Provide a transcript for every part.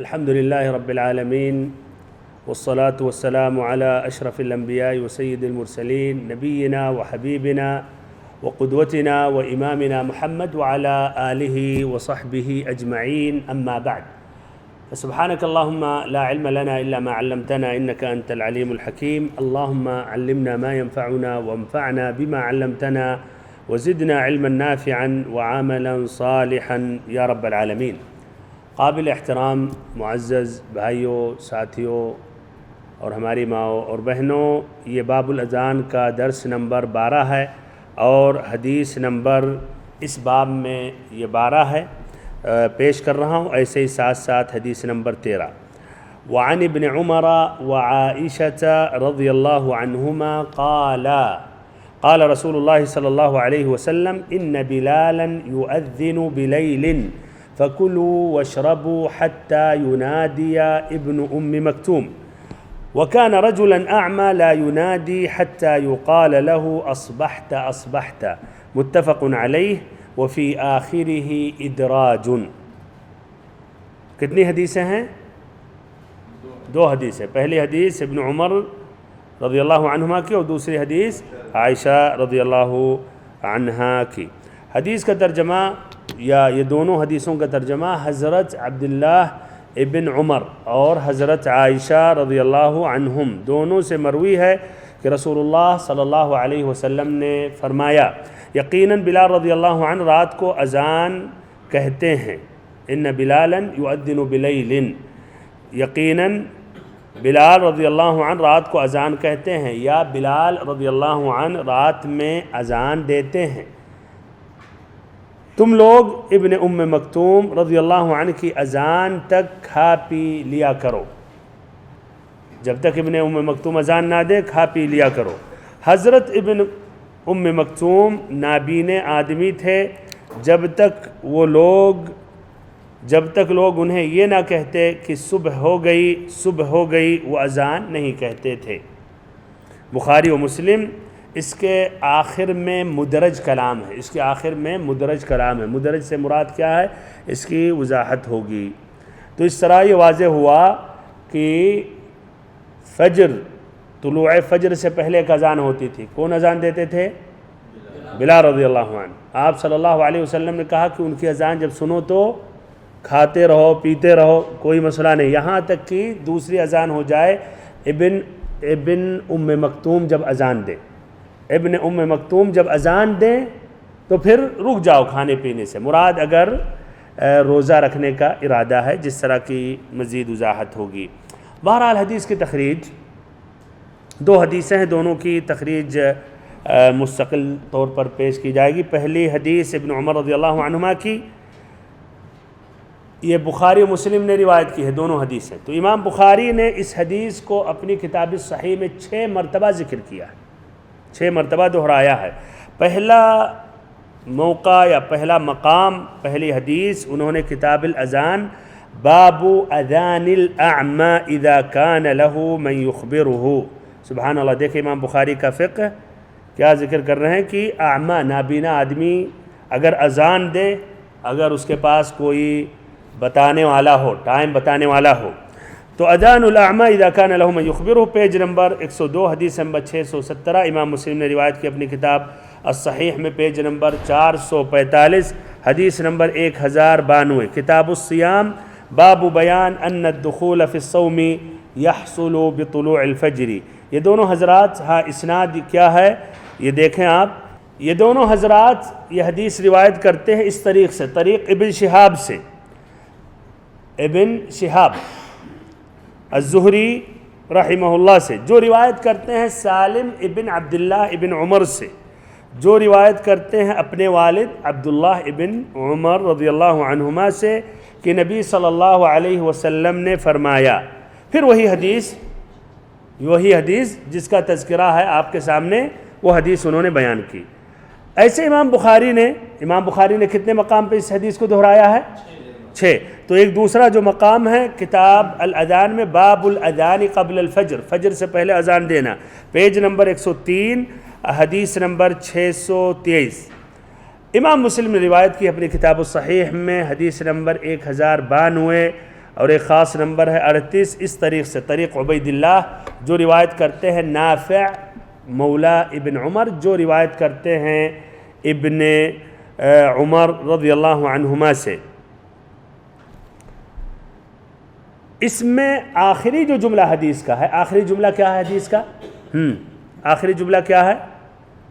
الحمد لله رب العالمين والصلاة والسلام على أشرف الأنبياء وسيد المرسلين نبينا وحبيبنا وقدوتنا وإمامنا محمد وعلى آله وصحبه أجمعين، أما بعد، فسبحانك اللهم لا علم لنا إلا ما علمتنا إنك أنت العليم الحكيم. اللهم علمنا ما ينفعنا وانفعنا بما علمتنا وزدنا علما نافعا وعملا صالحا يا رب العالمین. قابل احترام معزز بھائیوں، ساتھیوں اور ہماری ماؤں اور بہنوں، یہ باب الاذان کا درس نمبر 12 ہے اور حدیث نمبر اس باب میں یہ 12 ہے پیش کر رہا ہوں. ایسے ہی ساتھ ساتھ حدیث نمبر 13. وعن ابن عمر وعائشة رضی اللہ عنہما قال رسول اللہ صلی اللہ علیہ وسلم ان بلالا يؤذن بلیل فكلوا واشربوا حتى ينادي ابن مكتوم وكان رجلا أعمى لا ينادي حتى يقال له أصبحت أصبحت متفق عليه وفي آخره إدراج. کتنی حدیثیں ہیں؟ 2 حدیثیں. پہلی حدیث ابن عمر رضی اللہ عنہما کی اور دوسری حدیث عائشہ رضی اللہ عنہا کی. حدیث کا ترجمہ یا یہ دونوں حدیثوں کا ترجمہ حضرت عبداللہ ابن عمر اور حضرت عائشہ رضی اللہ عنہم دونوں سے مروی ہے کہ رسول اللہ صلی اللہ علیہ وسلم نے فرمایا، یقیناً بلال رضی اللہ عنہ رات کو اذان کہتے ہیں. ان بلالا یؤذن بلیل، یقیناً بلال رضی اللہ عنہ رات کو اذان کہتے ہیں یا بلال رضی اللہ عنہ رات میں اذان دیتے ہیں. تم لوگ ابن مکتوم رضی اللہ عنہ کی اذان تک کھا پی لیا کرو. جب تک ابن مکتوم اذان نہ دے کھا پی لیا کرو. حضرت ابن مکتوم نابینے آدمی تھے. جب تک لوگ انہیں یہ نہ کہتے کہ صبح ہو گئی وہ اذان نہیں کہتے تھے. بخاری و مسلم. اس کے آخر میں مدرج کلام ہے. مدرج سے مراد کیا ہے اس کی وضاحت ہوگی. تو اس طرح یہ واضح ہوا کہ طلوع فجر سے پہلے ایک اذان ہوتی تھی. کون اذان دیتے تھے؟ بلال رضی اللہ عنہ. آپ صلی اللہ علیہ وسلم نے کہا کہ ان کی اذان جب سنو تو کھاتے رہو پیتے رہو، کوئی مسئلہ نہیں، یہاں تک کہ دوسری اذان ہو جائے. ابن مکتوم جب اذان دے، مکتوم جب اذان دیں تو پھر رک جاؤ کھانے پینے سے. مراد اگر روزہ رکھنے کا ارادہ ہے، جس طرح کی مزید وضاحت ہوگی. بہرحال حدیث کی تخریج 2 حدیثیں ہیں، دونوں کی تخریج مستقل طور پر پیش کی جائے گی. پہلی حدیث ابن عمر رضی اللہ عنہما کی، یہ بخاری و مسلم نے روایت کی ہے دونوں حدیثیں. تو امام بخاری نے اس حدیث کو اپنی کتاب الصحیح میں 6 مرتبہ ذکر کیا ہے، 6 مرتبہ دہرایا ہے. پہلا موقع یا پہلا مقام، پہلی حدیث انہوں نے کتاب الاذان باب اذان الاعمى اذا كان له من يخبره. سبحان اللہ. دیکھیں امام بخاری کا فقہ کیا ذکر کر رہے ہیں کہ اعمى نابینا آدمی اگر اذان دے، اگر اس کے پاس کوئی بتانے والا ہو، ٹائم بتانے والا ہو، تو اذان الاعمى اذا كان له من يخبره. پیج نمبر 102، حدیث نمبر 617. امام مسلم نے روایت کی اپنی کتاب الصحیح میں پیج نمبر 445، حدیث نمبر 1092. کتاب الصیام باب بیان ان الدخول فی الصوم یحصل بطلوع الفجر. یہ دونوں حضرات، ہاں اسناد کیا ہے یہ دیکھیں آپ. یہ دونوں حضرات یہ حدیث روایت کرتے ہیں اس طریق سے، طریق ابن شہاب سے. ابن شہاب الزہری رحمہ اللہ سے جو روایت کرتے ہیں، سالم ابن عبداللہ ابن عمر سے جو روایت کرتے ہیں اپنے والد عبداللہ ابن عمر رضی اللہ عنہما سے کہ نبی صلی اللہ علیہ وسلم نے فرمایا. پھر وہی حدیث جس کا تذکرہ ہے آپ کے سامنے، وہ حدیث انہوں نے بیان کی. ایسے امام بخاری نے کتنے مقام پہ اس حدیث کو دہرایا ہے؟ 6. تو ایک دوسرا جو مقام ہے کتاب الاذان میں باب الاذان قبل الفجر، فجر سے پہلے اذان دینا، پیج نمبر 103، حدیث نمبر 623. امام مسلم نے روایت کی اپنی کتاب الصحیح میں حدیث نمبر 1092 اور ایک خاص نمبر ہے 38 اس طریق سے، طریق عبید اللہ جو روایت کرتے ہیں نافع مولا ابن عمر، جو روایت کرتے ہیں ابن عمر رضی اللہ عنہما سے۔ اس میں آخری جو جملہ حدیث کا ہے، آخری جملہ کیا ہے حدیث کا؟ آخری جملہ کیا ہے؟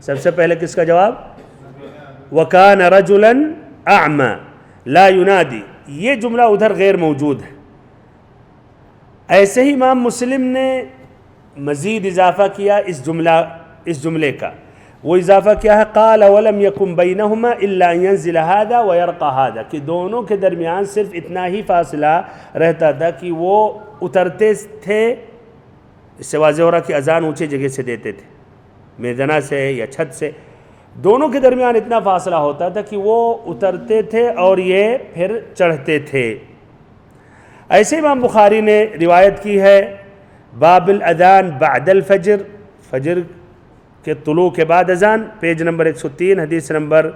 سب سے پہلے کس کا جواب؟ وَكَانَ رَجُلًا أَعْمَى لَا يُنَادِي، یہ جملہ ادھر غیر موجود ہے۔ ایسے ہی امام مسلم نے مزید اضافہ کیا اس جملے کا، وہ اضافہ کیا ہے؟ قال ولم يكن بينهما الا ان ينزل هذا ويرقى هذا، کہ دونوں کے درمیان صرف اتنا ہی فاصلہ رہتا تھا کہ وہ اترتے تھے، اس سے واضح ہو رہا کہ اذان اونچی جگہ سے دیتے تھے، میدنا سے یا چھت سے، دونوں کے درمیان اتنا فاصلہ ہوتا تھا کہ وہ اترتے تھے اور یہ پھر چڑھتے تھے۔ ایسے امام بخاری نے روایت کی ہے باب الاذان بعد الفجر، فجر کے طلوع کے بعد اذان، پیج نمبر 103 حدیث نمبر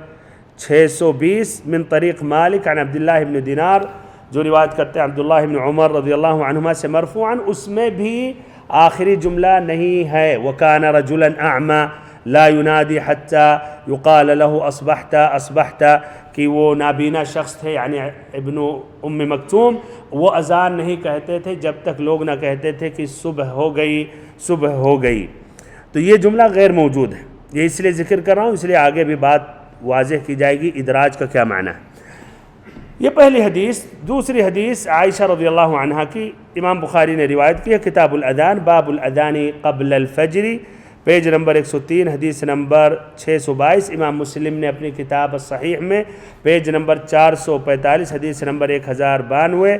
620 من طریق مالک عن عبداللہ بن دینار، جو روایت کرتے ہیں عبداللہ بن عمر رضی اللہ عنہما سے مرفوعاً، اس میں بھی آخری جملہ نہیں ہے وَكَانَ رَجُلًا أَعْمَى لا ينادی حتی یقال له اصبحت اصبحت، کہ وہ نابینا شخص تھے یعنی ابن ام مکتوم، وہ اذان نہیں کہتے تھے جب تک لوگ نہ کہتے تھے کہ صبح ہو گئی صبح ہو گئی۔ تو یہ جملہ غیر موجود ہے، یہ اس لیے ذکر کر رہا ہوں، اس لیے آگے بھی بات واضح کی جائے گی ادراج کا کیا معنی ہے۔ یہ پہلی حدیث۔ دوسری حدیث عائشہ رضی اللہ عنہا کی، امام بخاری نے روایت کی ہے کتاب الاذان باب الاذان قبل الفجر، پیج نمبر 103 حدیث نمبر 622۔ امام مسلم نے اپنی کتاب الصحیح میں پیج نمبر 445 حدیث نمبر 1092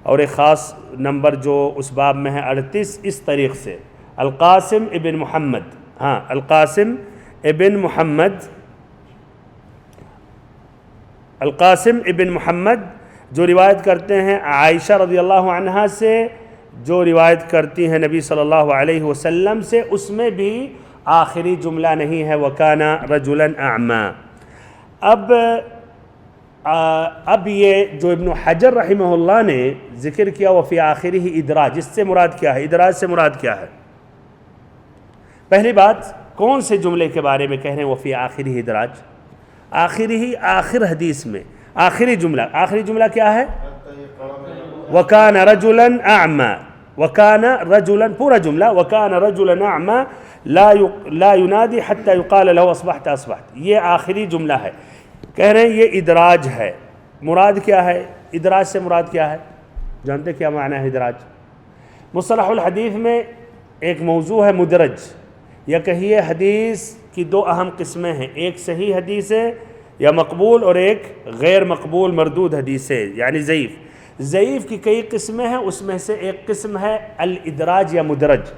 اور ایک خاص نمبر جو اس باب میں ہے 38 اس طریق سے القاسم ابن محمد، القاسم ابن محمد جو روایت کرتے ہیں عائشہ رضی اللہ عنہا سے، جو روایت کرتی ہیں نبی صلی اللہ علیہ وسلم سے، اس میں بھی آخری جملہ نہیں ہے وَكَانَ رَجُلًا أَعْمَى۔ اب یہ جو ابن حجر رحمہ اللہ نے ذکر کیا وفی آخری ہی ادراج، اس سے مراد کیا ہے؟ ادراج سے مراد کیا ہے؟ پہلی بات، کون سے جملے کے بارے میں کہہ رہے ہیں وفی آخری ہی ادراج؟ آخری ہی آخر حدیث میں آخری جملہ کیا ہے؟ وَكَانَ رَجُلًا أَعْمَى، وَكَانَ رَجُلًا، پورا جملہ وَكَانَ رَجُلًا أَعْمَى لا ينادی حتی يقال له اصبحت اصبحت، یہ آخری جملہ ہے۔ کہہ رہے ہیں یہ ادراج ہے۔ مراد کیا ہے ادراج سے؟ مراد کیا ہے؟ جانتے کیا معنی ہے ادراج؟ مصطلح الحدیث میں ایک موضوع ہے مدرج، یا کہیے حدیث کی دو اہم قسمیں ہیں، ایک صحیح حدیث ہے یا مقبول، اور ایک غیر مقبول مردود حدیث ہے یعنی ضعیف کی کئی قسمیں ہیں، اس میں سے ایک قسم ہے الادراج یا مدرج۔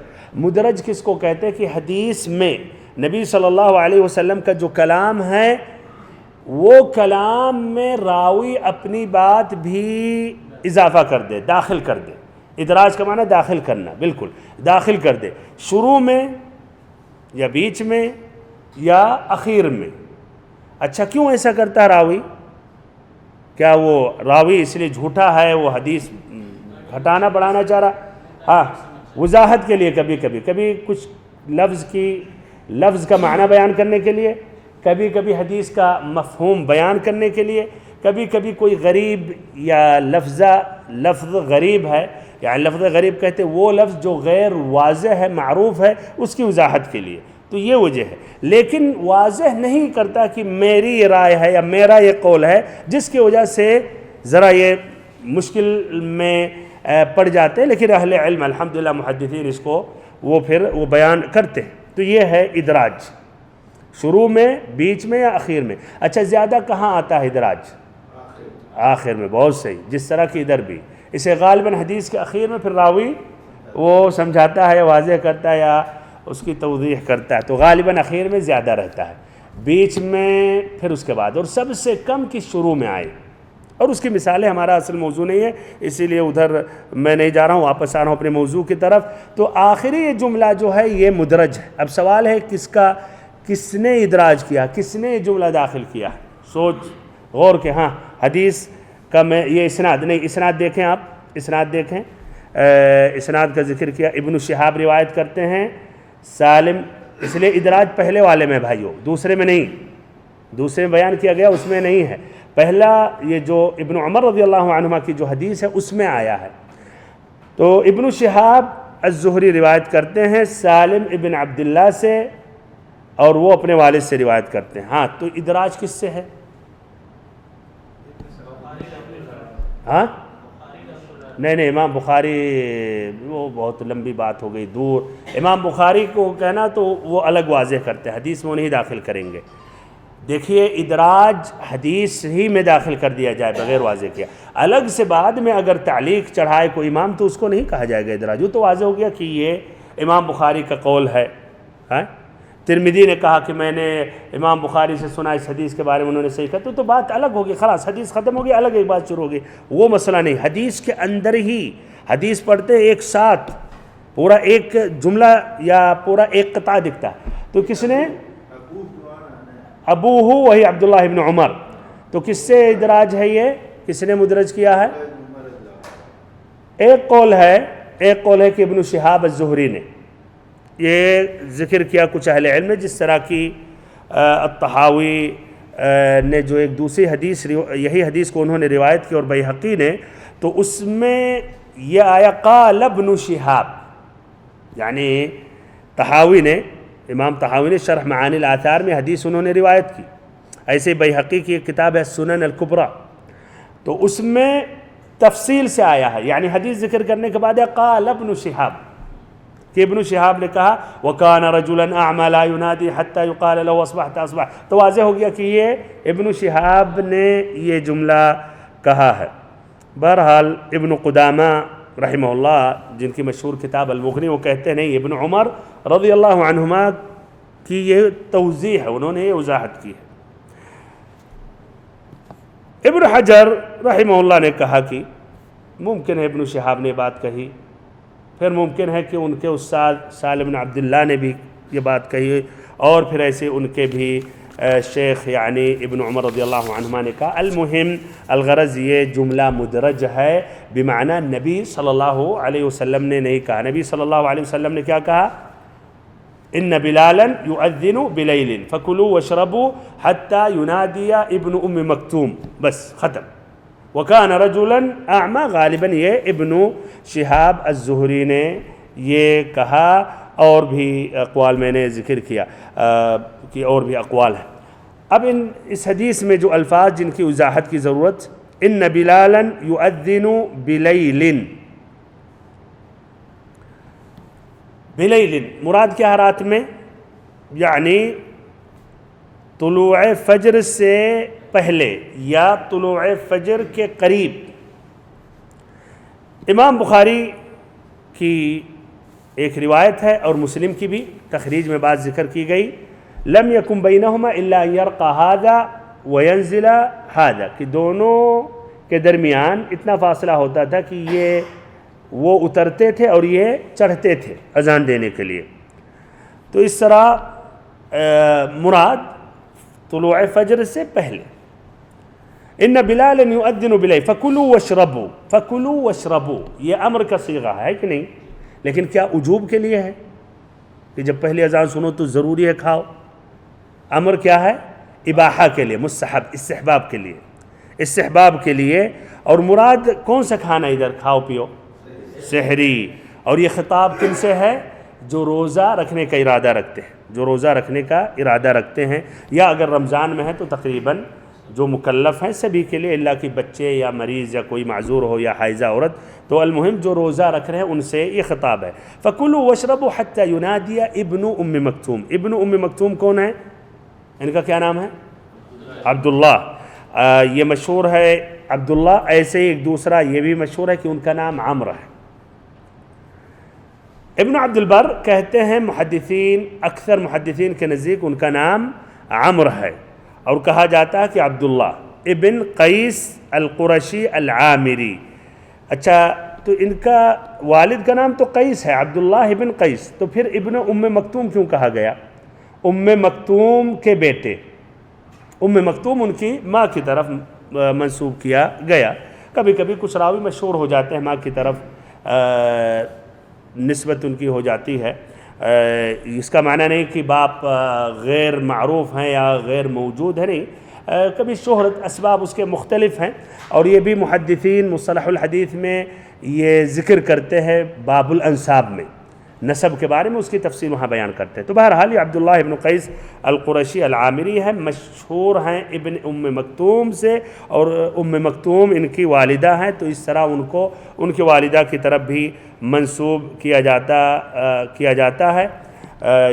مدرج کس کو کہتے ہیں؟ کہ حدیث میں نبی صلی اللہ علیہ وسلم کا جو کلام ہے، وہ کلام میں راوی اپنی بات بھی اضافہ کر دے، داخل کر دے۔ ادراج کا معنی داخل کرنا، بالکل داخل کر دے، شروع میں یا بیچ میں یا اخیر میں۔ اچھا کیوں ایسا کرتا ہے راوی؟ کیا وہ راوی اس لیے جھوٹا ہے، وہ حدیث گھٹانا بڑھانا چاہ رہا؟ وضاحت کے لیے، کبھی کچھ لفظ کا معنی بیان کرنے کے لیے، کبھی حدیث کا مفہوم بیان کرنے کے لیے، کبھی کوئی غریب یا لفظ غریب ہے، یعنی لفظ غریب کہتے وہ لفظ جو غیر واضح ہے، معروف ہے، اس کی وضاحت کے لیے۔ تو یہ وجہ ہے، لیکن واضح نہیں کرتا کہ میری یہ رائے ہے یا میرا یہ قول ہے، جس کی وجہ سے ذرا یہ مشکل میں پڑ جاتے ہیں، لیکن اہل علم الحمدللہ محدثین اس کو وہ بیان کرتے ہیں۔ تو یہ ہے ادراج، شروع میں، بیچ میں یا اخیر میں۔ اچھا زیادہ کہاں آتا ہے ادراج؟ آخر میں، بہت صحیح، جس طرح کی ادھر بھی۔ اسے غالباً حدیث کے اخیر میں پھر راوی وہ سمجھاتا ہے یا واضح کرتا ہے یا اس کی توضیح کرتا ہے، تو غالباً اخیر میں زیادہ رہتا ہے، بیچ میں پھر اس کے بعد، اور سب سے کم کی شروع میں آئے۔ اور اس کی مثالیں ہمارا اصل موضوع نہیں ہے، اسی لیے ادھر میں نہیں جا رہا ہوں، واپس آ رہا ہوں اپنے موضوع کی طرف۔ تو آخری یہ جملہ جو ہے یہ مدرج ہے۔ اب سوال ہے کس نے ادراج کیا، کس نے یہ جملہ داخل کیا؟ سوچ غور کے۔ حدیث کا میں یہ اسناد نہیں، اسناد دیکھیں آپ، اسناد دیکھیں، اسناد کا ذکر کیا، ابن شہاب روایت کرتے ہیں سالم، اس لیے ادراج پہلے والے میں بھائیو، دوسرے میں نہیں، دوسرے میں بیان کیا گیا اس میں نہیں ہے، پہلا یہ جو ابن عمر رضی اللہ عنہما کی جو حدیث ہے اس میں آیا ہے۔ تو ابن شہاب الزہری روایت کرتے ہیں سالم ابن عبداللہ سے، اور وہ اپنے والد سے روایت کرتے ہیں۔ ہاں تو ادراج کس سے ہے؟ ہاں نہیں امام بخاری، وہ بہت لمبی بات ہو گئی، دور، امام بخاری کو کہنا تو وہ الگ واضح کرتے ہیں، حدیث میں وہ نہیں داخل کریں گے۔ دیکھیے ادراج حدیث ہی میں داخل کر دیا جائے بغیر واضح کیا، الگ سے بعد میں اگر تعلیق چڑھائے کوئی امام تو اس کو نہیں کہا جائے گا ادراج، وہ تو واضح ہو گیا کہ یہ امام بخاری کا قول ہے۔ ترمذی نے کہا کہ میں نے امام بخاری سے سنا اس حدیث کے بارے میں، انہوں نے صحیح کہا، تو بات الگ ہوگی، خلاص حدیث ختم ہوگی، الگ ایک بات شروع ہوگی، وہ مسئلہ نہیں۔ حدیث کے اندر ہی حدیث پڑھتے ایک ساتھ پورا ایک جملہ یا پورا ایک قطعہ دکھتا ہے، تو کس نے ابوہ وہی عبداللہ ابن عمر، تو کس سے ادراج ہے، یہ کس نے مدرج کیا ہے؟ ایک قول ہے کہ ابن شہاب الزہری نے یہ ذکر کیا کچھ اہل علم نے، جس طرح کی الطحاوی نے جو ایک دوسری حدیث، یہی حدیث کو انہوں نے روایت کی، اور بیہقی نے، تو اس میں یہ آیا قال ابن شہاب، یعنی طحاوی نے، امام طحاوی نے شرح معانی الآثار میں حدیث انہوں نے روایت کی، ایسے بیہقی کی ایک کتاب ہے سنن الکبریٰ، تو اس میں تفصیل سے آیا ہے، یعنی حدیث ذکر کرنے کے بعد ہے قال ابن شہاب، کہ ابن شہاب نے کہا وَكَانَ رَجُلًا أَعْمَى لَا يُنَادِي حَتَّى يُقَالَ لَهُ أَصْبَحْتَ أَصْبَحْتَ، تو واضح ہو گیا کہ یہ ابن شہاب نے یہ جملہ کہا ہے۔ بہرحال ابن قدامہ رحمہ اللہ، جن کی مشہور کتاب المغنی، وہ کہتے ہیں نہیں، ابن عمر رضی اللہ عنہما کی یہ توضیح ہے، انہوں نے یہ وضاحت کی ہے۔ ابن حجر رحمہ اللہ نے کہا کہ ممکن ہے ابن شہاب نے بات کہی، پھر ممکن ہے کہ ان کے استاد سالم بن عبداللہ نے بھی یہ بات کہی، اور پھر ایسے ان کے بھی شیخ یعنی ابن عمر رضی اللہ عنہما نے کہا۔ المہم الغرض یہ جملہ مدرج ہے، بمعنی نبی صلی اللہ علیہ وسلم نے نہیں کہا، نبی صلی اللہ علیہ وسلم نے کیا کہا؟ ان بلالا یؤذن بلیل فکلوا واشربوا حتی ینادی ابن ام مکتوم، بس ختم۔ وَكَانَ رَجُلًا أَعْمَى، غالباً یہ ابن شہاب الزہری نے یہ کہا، اور بھی اقوال میں نے ذکر کیا کہ اور بھی اقوال ہیں۔ اب اس حدیث میں جو الفاظ جن کی وضاحت کی ضرورت، ان بلالا یؤذن بلیل، بلیل مراد کیا ہے؟ رات میں، یعنی طلوع فجر سے پہلے یا طلوع فجر کے قریب۔ امام بخاری کی ایک روایت ہے اور مسلم کی بھی، تخریج میں بات ذکر کی گئی، لم یکن بینہما الا ان یرقى ھذا وینزل ھذا، کہ دونوں کے درمیان اتنا فاصلہ ہوتا تھا کہ یہ وہ اترتے تھے اور یہ چڑھتے تھے اذان دینے کے لیے، تو اس طرح مراد طلوع فجر سے پہلے۔ ان بلالا یؤذن بلیل فکلوا واشربوا، فکلوا واشربوا یہ امر کا صیغہ ہے کہ نہیں، لیکن کیا وجوب کے لیے ہے کہ جب پہلی اذان سنو تو ضروری ہے کھاؤ؟ امر کیا ہے؟ اباحہ کے لیے، مستحب، استحباب کے لیے، استحباب کے لیے۔ اور مراد کون سا کھانا ادھر؟ کھاؤ پیو، سحری۔ اور یہ خطاب کن سے ہے؟ جو روزہ رکھنے کا ارادہ رکھتے ہیں، جو روزہ رکھنے کا ارادہ رکھتے ہیں، یا اگر رمضان میں ہے تو تقریباً جو مکلف ہیں سبھی کے لیے، اللہ کہ بچے یا مریض یا کوئی معذور ہو یا حائضہ عورت، تو المہم جو روزہ رکھ رہے ہیں ان سے یہ خطاب ہے۔ فَكُلُوا وَاشْرَبُوا حَتَّى يُنَادِيَ ابن ام مکتوم۔ ابن ام مکتوم کون ہے؟ ان کا کیا نام ہے؟ عبداللہ۔ یہ مشہور ہے عبداللہ، ایسے ایک دوسرا یہ بھی مشہور ہے کہ ان کا نام عمرو ہے۔ ابن عبد البر کہتے ہیں محدثین، اکثر محدثین کے نزدیک ان کا نام عمرو ہے، اور کہا جاتا ہے کہ عبداللہ ابن قیس القرشی العامری۔ اچھا، تو ان کا والد کا نام تو قیس ہے، عبداللہ ابن قیس، تو پھر ابن ام مکتوم کیوں کہا گیا؟ ام مکتوم کے بیٹے، ام مکتوم ان کی ماں کی طرف منسوب کیا گیا، کبھی کبھی کچھ راوی مشہور ہو جاتے ہیں ماں کی طرف نسبت ان کی ہو جاتی ہے، اس کا معنی نہیں کہ باپ غیر معروف ہیں یا غیر موجود ہے، نہیں، کبھی شہرت اسباب اس کے مختلف ہیں، اور یہ بھی محدثین مصطلح الحدیث میں یہ ذکر کرتے ہیں باب الانساب میں، نسب کے بارے میں اس کی تفصیل وہاں بیان کرتے ہیں۔ تو بہرحال یہ عبداللہ ابن قیس القرشی العامری ہے، مشہور ہیں ابن ام مکتوم سے، اور ام مکتوم ان کی والدہ ہیں، تو اس طرح ان کو ان کی والدہ کی طرف بھی منسوب کیا جاتا ہے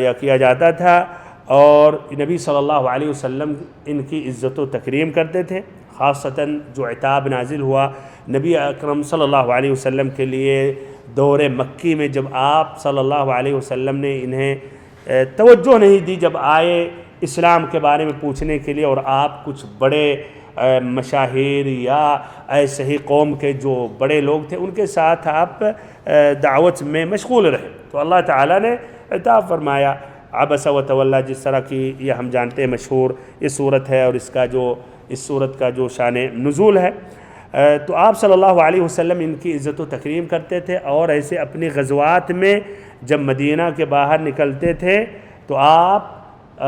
یا کیا جاتا تھا، اور نبی صلی اللہ علیہ وسلم ان کی عزت و تکریم کرتے تھے، خاصتاً جو عتاب نازل ہوا نبی اکرم صلی اللہ علیہ وسلم کے لیے دور مکی میں، جب آپ صلی اللہ علیہ وسلم نے انہیں توجہ نہیں دی، جب آئے اسلام کے بارے میں پوچھنے کے لیے، اور آپ کچھ بڑے مشاہیر یا ایسے ہی قوم کے جو بڑے لوگ تھے ان کے ساتھ آپ دعوت میں مشغول رہے، تو اللہ تعالیٰ نے عتاب فرمایا، عبس و تولی، جس طرح کی یہ ہم جانتے ہیں مشہور یہ صورت ہے، اور اس صورت کا جو شان نزول ہے۔ تو آپ صلی اللہ علیہ وسلم ان کی عزت و تکریم کرتے تھے، اور ایسے اپنی غزوات میں جب مدینہ کے باہر نکلتے تھے تو آپ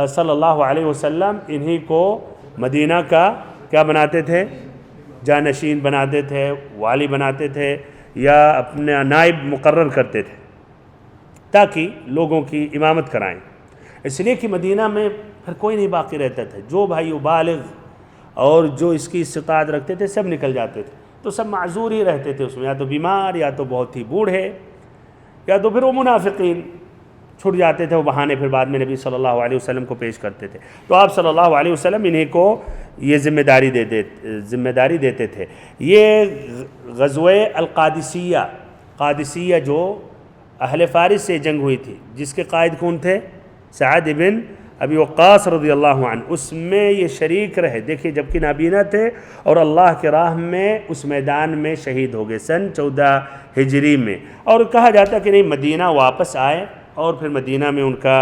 صلی اللہ علیہ وسلم انہی کو مدینہ کا کیا بناتے تھے، جانشین بناتے تھے، والی بناتے تھے، یا اپنا نائب مقرر کرتے تھے تاکہ لوگوں کی امامت کرائیں، اس لیے کہ مدینہ میں پھر کوئی نہیں باقی رہتا تھا، جو بھائی بالغ اور جو اس کی استطاعت رکھتے تھے سب نکل جاتے تھے، تو سب معذور ہی رہتے تھے اس میں، یا تو بیمار، یا تو بہت ہی بوڑھے، یا تو پھر وہ منافقین چھٹ جاتے تھے، وہ بہانے پھر بعد میں نبی صلی اللہ علیہ وسلم کو پیش کرتے تھے، تو آپ صلی اللہ علیہ وسلم انہیں کو یہ ذمہ داری دیتے تھے۔ یہ غزوہ القادسیہ، قادسیہ جو اہل فارس سے جنگ ہوئی تھی، جس کے قائد کون تھے؟ سعد بن ابی وقاص رضی اللہ عنہ، اس میں یہ شریک رہے، دیکھیے جبکہ نابینا تھے اور اللہ کے راہ میں اس میدان میں شہید ہو گئے سن 14 ہجری میں، اور کہا جاتا کہ نہیں مدینہ واپس آئے اور پھر مدینہ میں ان کا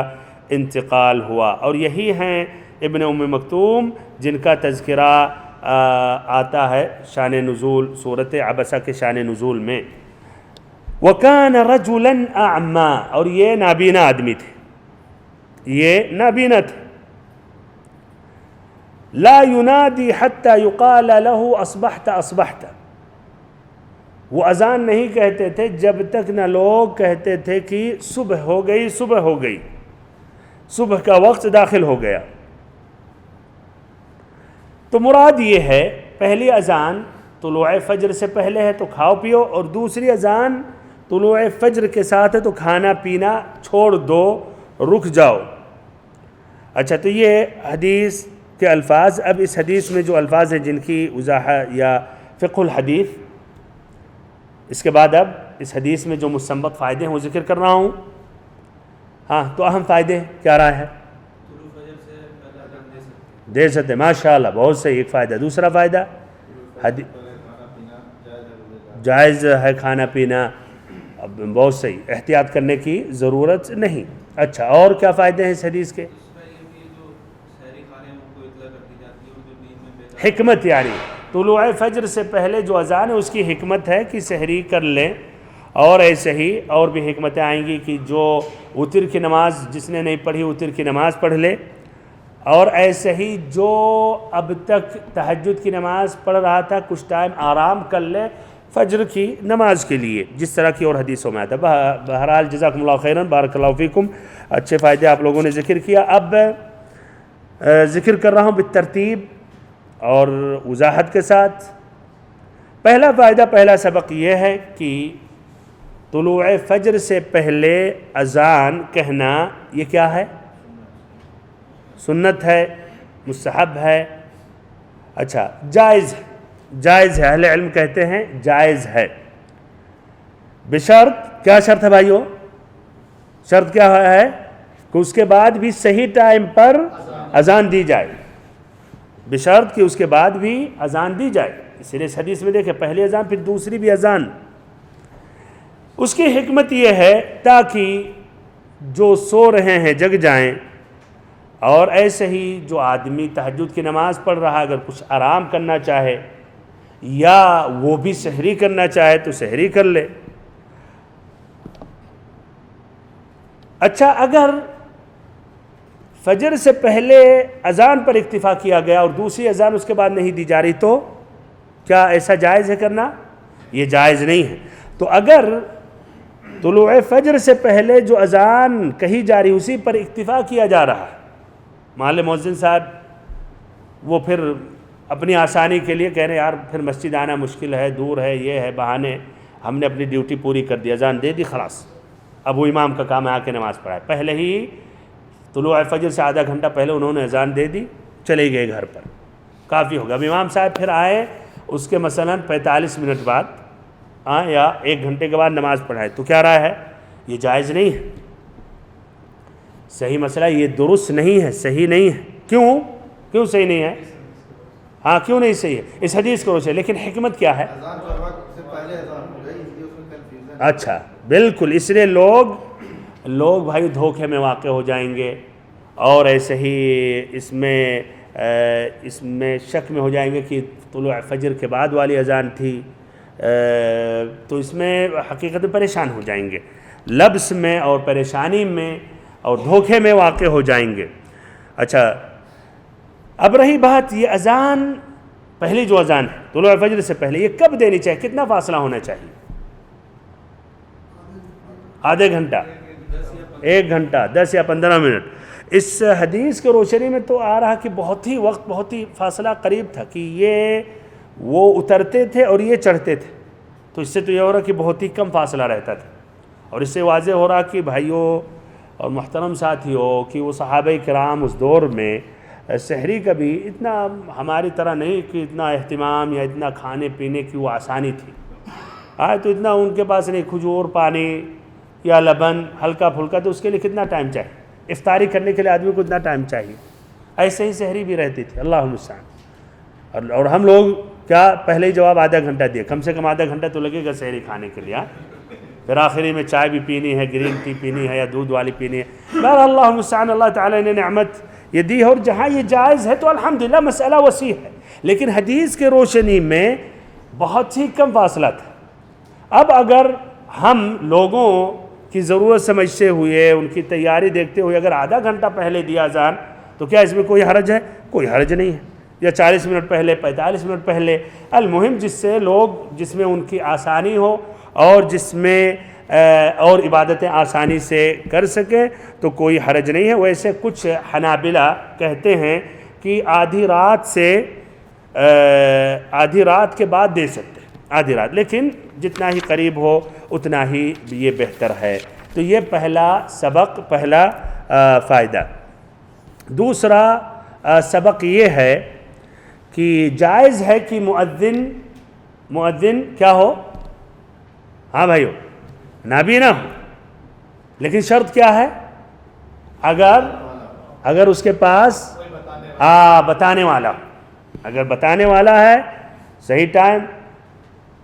انتقال ہوا، اور یہی ہیں ابن ام مکتوم جن کا تذکرہ آتا ہے شان نزول صورت عبسہ کے شان نزول میں۔ وَكَانَ رَجُلًا أَعْمَى، اور یہ نابینا آدمی تھے، یہ نابینا تھے، لا ينادي حتى يقال له اصبحت اصبحت، وہ اذان نہیں کہتے تھے جب تک نہ لوگ کہتے تھے کہ صبح ہو گئی، صبح ہو گئی، صبح کا وقت داخل ہو گیا۔ تو مراد یہ ہے پہلی اذان طلوع فجر سے پہلے ہے تو کھاؤ پیو، اور دوسری اذان طلوع فجر کے ساتھ ہے تو کھانا پینا چھوڑ دو، رک جاؤ۔ اچھا، تو یہ حدیث کے الفاظ، اب اس حدیث میں جو الفاظ ہیں جن کی وضاحت یا فقہ الحدیث، اس کے بعد اب اس حدیث میں جو مستنبط فائدے ہیں وہ ذکر کر رہا ہوں۔ ہاں، تو اہم فائدے کیا رہا ہے؟ دے سکتے، ماشاءاللہ، بہت صحیح، ایک فائدہ۔ دوسرا فائدہ جائز ہے کھانا پینا، بہت صحیح، احتیاط کرنے کی ضرورت نہیں۔ اچھا، اور کیا فائدے ہیں اس حدیث کے؟ حکمت، یعنی طلوع فجر سے پہلے جو اذان ہے اس کی حکمت ہے کہ سحری کر لیں، اور ایسے ہی اور بھی حکمتیں آئیں گی کہ جو وتر کی نماز جس نے نہیں پڑھی وتر کی نماز پڑھ لے، اور ایسے ہی جو اب تک تہجد کی نماز پڑھ رہا تھا کچھ ٹائم آرام کر لے فجر کی نماز کے لیے، جس طرح کی اور حدیثوں میں آتا ہے۔ بہرحال جزاکم اللہ خیراً، بارک اللہ فیکم، اچھے فائدے آپ لوگوں نے ذکر کیا۔ اب ذکر کر رہا ہوں بالترتیب اور وضاحت کے ساتھ۔ پہلا فائدہ، پہلا سبق یہ ہے کہ طلوع فجر سے پہلے اذان کہنا یہ کیا ہے؟ سنت ہے، مستحب ہے، اچھا جائز ہے، اہل علم کہتے ہیں جائز ہے، بشرط، کیا شرط ہے بھائیو؟ شرط کیا ہے؟ کہ اس کے بعد بھی صحیح ٹائم پر اذان دی جائے، بشرط کہ اس کے بعد بھی اذان دی جائے۔ اس لیے اس حدیث میں دیکھیں، پہلی اذان پھر دوسری بھی اذان۔ اس کی حکمت یہ ہے تاکہ جو سو رہے ہیں جگ جائیں، اور ایسے ہی جو آدمی تہجد کی نماز پڑھ رہا ہے اگر کچھ آرام کرنا چاہے، یا وہ بھی سحری کرنا چاہے تو سحری کر لے۔ اچھا، اگر فجر سے پہلے اذان پر اکتفا کیا گیا اور دوسری اذان اس کے بعد نہیں دی جا رہی تو کیا ایسا جائز ہے کرنا؟ یہ جائز نہیں ہے۔ تو اگر طلوع فجر سے پہلے جو اذان کہی جا رہی اسی پر اکتفا کیا جا رہا ہے، محل مؤذن صاحب وہ پھر اپنی آسانی کے لیے کہہ رہے ہیں یار پھر مسجد آنا مشکل ہے، دور ہے، یہ ہے، بہانے، ہم نے اپنی ڈیوٹی پوری کر دی، اذان دے دی، خلاص اب وہ امام کا کام ہے آ کے نماز پڑھائے، پہلے ہی طلوع فجر سے آدھا گھنٹہ پہلے انہوں نے اذان دے دی، چلے گئے گھر پر، کافی ہوگا۔ اب امام صاحب پھر آئے اس کے مثلاً 45 منٹ بعد یا 1 گھنٹے کے بعد نماز پڑھائے، تو کیا رائے ہے؟ یہ جائز نہیں ہے، صحیح مسئلہ یہ درست نہیں ہے، صحیح نہیں ہے۔ کیوں صحیح نہیں ہے؟ ہاں کیوں نہیں صحیح ہے؟ اس حدیث کو روشے، لیکن حکمت کیا ہے؟ اچھا بالکل، اس لیے لوگ بھائی دھوکے میں واقع ہو جائیں گے، اور ایسے ہی اس میں شک میں ہو جائیں گے کہ طلوع فجر کے بعد والی اذان تھی، تو اس میں حقیقت میں پریشان ہو جائیں گے، لبس میں اور پریشانی میں اور دھوکے میں واقع ہو جائیں گے۔ اچھا، اب رہی بات یہ اذان، پہلی جو اذان ہے طلوع فجر سے پہلے، یہ کب دینی چاہیے؟ کتنا فاصلہ ہونا چاہیے؟ آدھے گھنٹہ، 1 گھنٹہ، 10 یا 15 منٹ۔ اس حدیث کے روشنی میں تو آ رہا کہ بہت ہی فاصلہ قریب تھا، کہ وہ اترتے تھے اور یہ چڑھتے تھے، تو اس سے تو یہ ہو رہا کہ بہت ہی کم فاصلہ رہتا تھا، اور اس سے واضح ہو رہا کہ بھائیوں اور محترم ساتھیوں کہ وہ صحابہ کرام اس دور میں سحری کا بھی اتنا ہماری طرح نہیں کہ اتنا اہتمام یا اتنا کھانے پینے کی وہ آسانی تھی، تو اتنا ان کے پاس نہیں، کھجور، پانی یا لبن ہلکا پھلکا، تو اس کے لیے کتنا ٹائم چاہیے؟ افطاری کرنے کے لیے آدمی کو اتنا ٹائم چاہیے، ایسے ہی سحری بھی رہتی تھی، اللہ المستعان۔ اور ہم لوگ کیا پہلے ہی جواب آدھا گھنٹہ دیا، کم سے کم آدھا گھنٹہ تو لگے گا سحری کھانے کے لیے، پھر آخری میں چائے بھی پینی ہے، گرین ٹی پینی ہے یا دودھ والی پینی ہے۔ بہر اللہ المستعان، اللہ تعالیٰ نے نعمت یہ دی ہے، اور جہاں یہ جائز ہے تو الحمدللہ مسئلہ وسیع ہے، لیکن حدیث کے روشنی میں بہت ہی کم فاصلہ تھا۔ اب اگر ہم لوگوں کی ضرورت سمجھتے ہوئے، ان کی تیاری دیکھتے ہوئے اگر آدھا گھنٹہ پہلے دیا اذان، تو کیا اس میں کوئی حرج ہے؟ کوئی حرج نہیں ہے، یا 40 منٹ پہلے، 45 منٹ پہلے، المہم جس میں ان کی آسانی ہو اور جس میں اور عبادتیں آسانی سے کر سکیں تو کوئی حرج نہیں ہے۔ ویسے کچھ حنابلہ کہتے ہیں کہ آدھی رات کے بعد دے سکتے ہیں، آدھی رات، لیکن جتنا ہی قریب ہو اتنا ہی یہ بہتر ہے۔ تو یہ پہلا سبق، پہلا فائدہ۔ دوسرا سبق یہ ہے کہ جائز ہے کہ مؤذن کیا ہو؟ ہاں بھائیو، نابینا ہو، لیکن شرط کیا ہے؟ اگر اس کے پاس بتانے والا ہو، اگر بتانے والا ہے صحیح ٹائم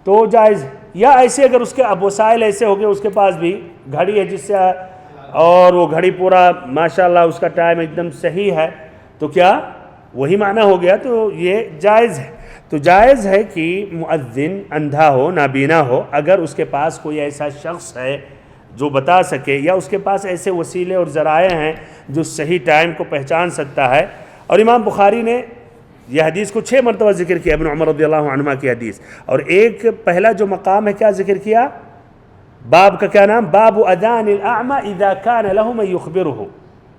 تو جائز ہے، یا ایسے اگر اس کے اب وسائل ایسے ہو گئے، اس کے پاس بھی گھڑی ہے جس سے، اور وہ گھڑی پورا ماشاءاللہ اس کا ٹائم ایک دم صحیح ہے، تو کیا وہی معنی ہو گیا، تو یہ جائز ہے۔ تو جائز ہے کہ مؤذن اندھا ہو، نابینا ہو، اگر اس کے پاس کوئی ایسا شخص ہے جو بتا سکے، یا اس کے پاس ایسے وسیلے اور ذرائع ہیں جو صحیح ٹائم کو پہچان سکتا ہے۔ اور امام بخاری نے یہ حدیث کو 6 مرتبہ ذکر کیا، ابن عمر رضی اللہ عنہما کی حدیث، اور ایک پہلا جو مقام ہے کیا ذکر کیا؟ باب کا کیا نام؟ باب اذان الاعمى اذا كان له من يخبره۔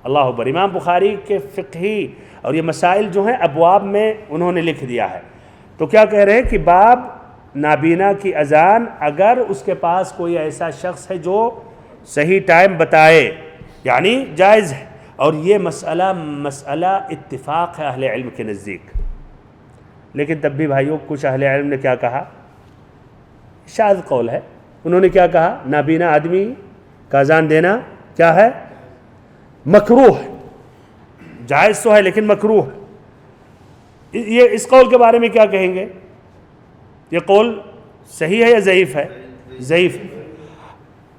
اللہ اکبر، امام بخاری کے فقہی اور یہ مسائل جو ہیں ابواب میں انہوں نے لکھ دیا ہے۔ تو کیا کہہ رہے ہیں کہ باب نابینا کی اذان اگر اس کے پاس کوئی ایسا شخص ہے جو صحیح ٹائم بتائے، یعنی جائز ہے، اور یہ مسئلہ اتفاق ہے اہل علم کے نزدیک۔ لیکن تب بھی بھائیوں کچھ اہل علم نے کیا کہا؟ شاذ قول ہے، انہوں نے کیا کہا؟ نابینا آدمی کا اذان دینا کیا ہے؟ مکروہ ہے، جائز تو ہے لیکن مکروہ ہے۔ یہ اس قول کے بارے میں کیا کہیں گے؟ یہ قول صحیح ہے یا ضعیف ہے؟ ضعیف ہے۔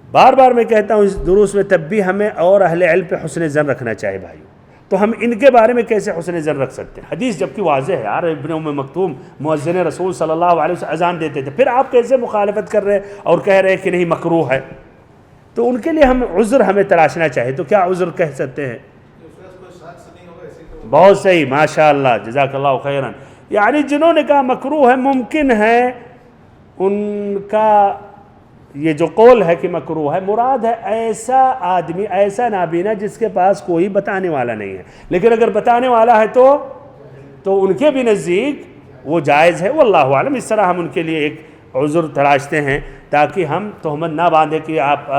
بار بار میں کہتا ہوں اس دروس میں، تب بھی ہمیں اور اہل علم پہ حسن ظن رکھنا چاہیے بھائیو۔ تو ہم ان کے بارے میں کیسے حسن ظن رکھ سکتے ہیں؟ حدیث جبکہ واضح ہے یار، ابن ام مکتوم مؤذن رسول صلی اللہ علیہ وسلم اذان دیتے تھے، پھر آپ کیسے مخالفت کر رہے ہیں اور کہہ رہے ہیں کہ نہیں مکروہ ہے؟ تو ان کے لیے ہم عذر ہمیں تراشنا چاہیے، تو کیا عذر کہہ سکتے ہیں؟ بہت صحیح، ماشاء اللہ، جزاک اللہ خیراً۔ یعنی جنہوں نے کہا مکروہ ہے، ممکن ہے ان کا یہ جو قول ہے کہ مکروہ ہے، مراد ہے ایسا آدمی، ایسا نابینا جس کے پاس کوئی بتانے والا نہیں ہے، لیکن اگر بتانے والا ہے تو ان کے بھی نزدیک وہ جائز ہے، واللہ عالم۔ اس طرح ہم ان کے لیے ایک عذر تراشتے ہیں تاکہ ہم تہمت نہ باندھیں کہ آپ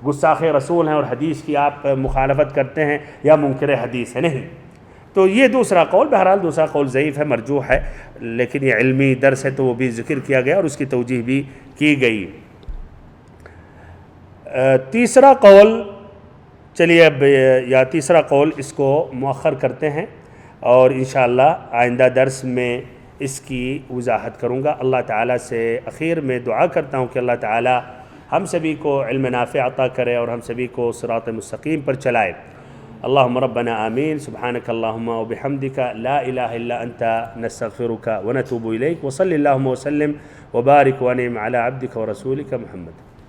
گستاخ رسول ہیں اور حدیث کی آپ مخالفت کرتے ہیں یا منکر حدیث ہے، نہیں۔ تو یہ دوسرا قول، بہرحال دوسرا قول ضعیف ہے، مرجوح ہے، لیکن یہ علمی درس ہے تو وہ بھی ذکر کیا گیا اور اس کی توجیح بھی کی گئی۔ تیسرا قول، چلیے اب یا تیسرا قول اس کو مؤخر کرتے ہیں اور انشاءاللہ آئندہ درس میں اس کی وضاحت کروں گا۔ اللہ تعالیٰ سے اخیر میں دعا کرتا ہوں کہ اللہ تعالیٰ ہم سبھی کو علم نافع عطا کرے اور ہم سبھی کو صراط مستقیم پر چلائے۔ اللہم ربنا آمین، سبحانک اللہم و بحمدک، لا الہ الا انت، نستغفرک و نتوب الیک، وصلی اللہم وسلم وبارک وانعم علی عبدک و رسولک محمد۔